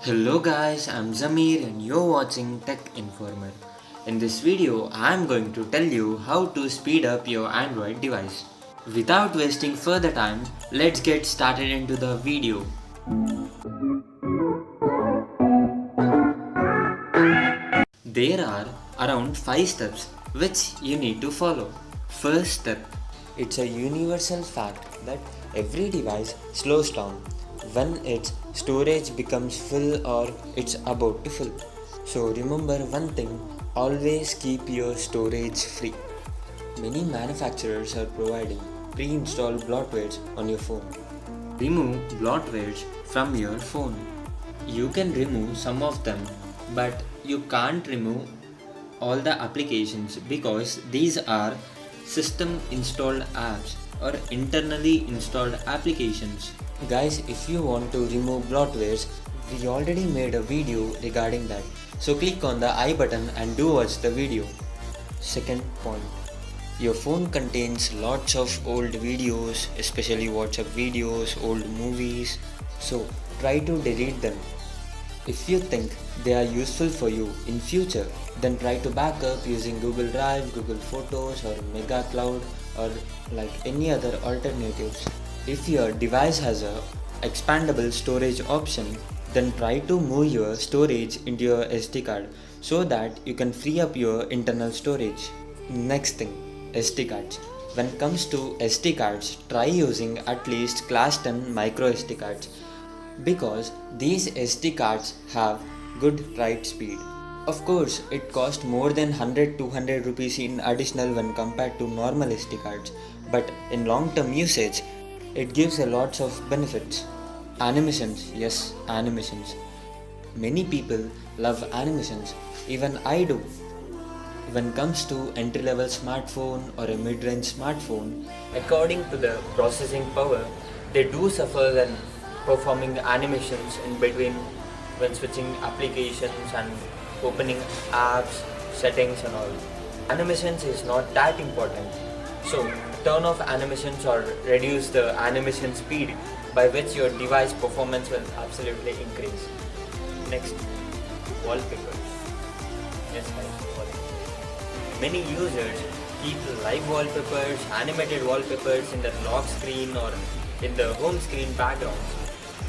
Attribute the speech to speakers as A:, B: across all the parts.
A: Hello guys, I'm Zameer and you're watching Techinformer. In this video, I'm going to tell you how to speed up your Android device. Without wasting further time, let's get started into the video. There are around 5 steps which you need to follow. First step. It's a universal fact that every device slows down when its storage becomes full or it's about to fill. So remember one thing, always keep your storage free. Many manufacturers are providing pre-installed bloatwares on your phone. Remove bloatwares from your phone. You can remove some of them, but you can't remove all the applications because these are system installed apps or internally installed applications. Guys, if you want to remove bloatwares, we already made a video regarding that. So click on the I button and do watch the video. Second point. Your phone contains lots of old videos, especially WhatsApp videos, old movies. So try to delete them. If you think they are useful for you in future, then try to back up using Google Drive, Google Photos or Mega Cloud or like any other alternatives. If your device has a expandable storage option, then try to move your storage into your SD card so that you can free up your internal storage. Next thing, SD cards. When it comes to SD cards, try using at least class 10 micro SD cards because these SD cards have good write speed. Of course, it costs more than 100-200 rupees in additional when compared to normal SD cards, but in long-term usage, it gives a lots of benefits. Animations, yes, animations. Many people love animations, even I do. When it comes to entry-level smartphone or a mid-range smartphone, according to the processing power, they do suffer when performing animations in between when switching applications and opening apps, settings and all. Animations is not that important. So turn off animations or reduce the animation speed by which your device performance will absolutely increase. Next, wallpapers. Yes, wallpapers. Many users keep live wallpapers, animated wallpapers in the lock screen or in the home screen backgrounds.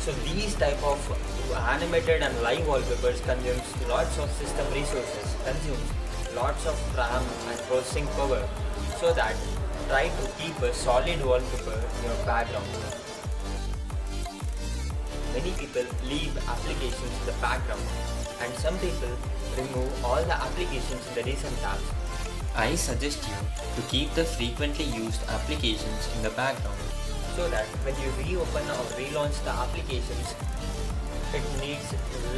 A: So these type of animated and live wallpapers consumes lots of system resources, consumes lots of RAM and processing power, so that try to keep a solid wallpaper in your background. Many people leave applications in the background and some people remove all the applications in the recent tabs. I suggest you to keep the frequently used applications in the background so that when you reopen or relaunch the applications, it needs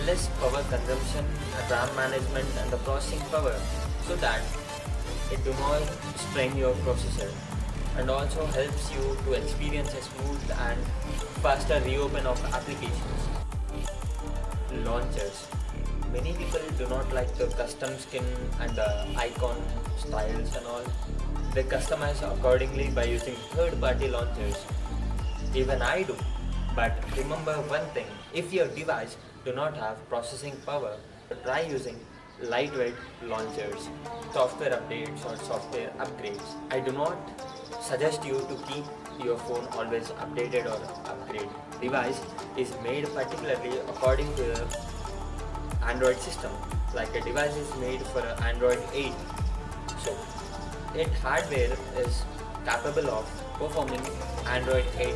A: less power consumption, RAM management and the processing power so that it do not strain your processor and also helps you to experience a smooth and faster reopen of applications. Launchers. Many people do not like the custom skin and the icon styles and all. They customize accordingly by using third-party launchers. Even I do. But remember one thing, if your device do not have processing power, try using lightweight launchers, software updates or software upgrades. I do not suggest you to keep your phone always updated or upgrade. Device is made particularly according to the Android system. Like a device is made for Android 8. So its hardware is capable of performing Android 8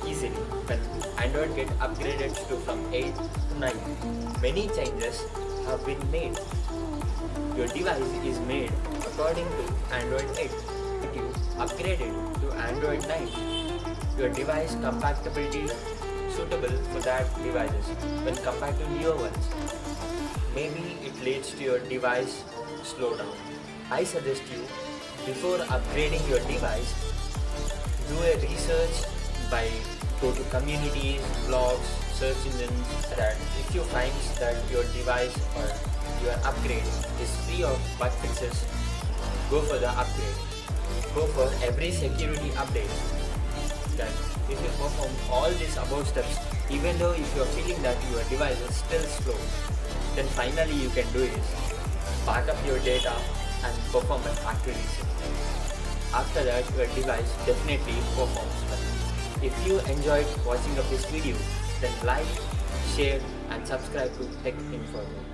A: easily when Android get upgraded to from 8 to 9. Many changes have been made. Your device is made according to Android 8. If you upgraded to Android 9, your device compatibility suitable for that devices when compared to newer ones. Maybe it leads to your device slowdown. I suggest you, before upgrading your device, do a research by go to communities, blogs, search engines, that if you find that your device or your upgrade is free of bug fixes, go for the upgrade. Go for every security update. Then if you perform all these above steps, Even though if you are feeling that your device is still slow, then finally you can do is back up your data and perform a factory reset. After that, your device definitely performs well. If you enjoyed watching of this video, then like, share and subscribe to Techinformer.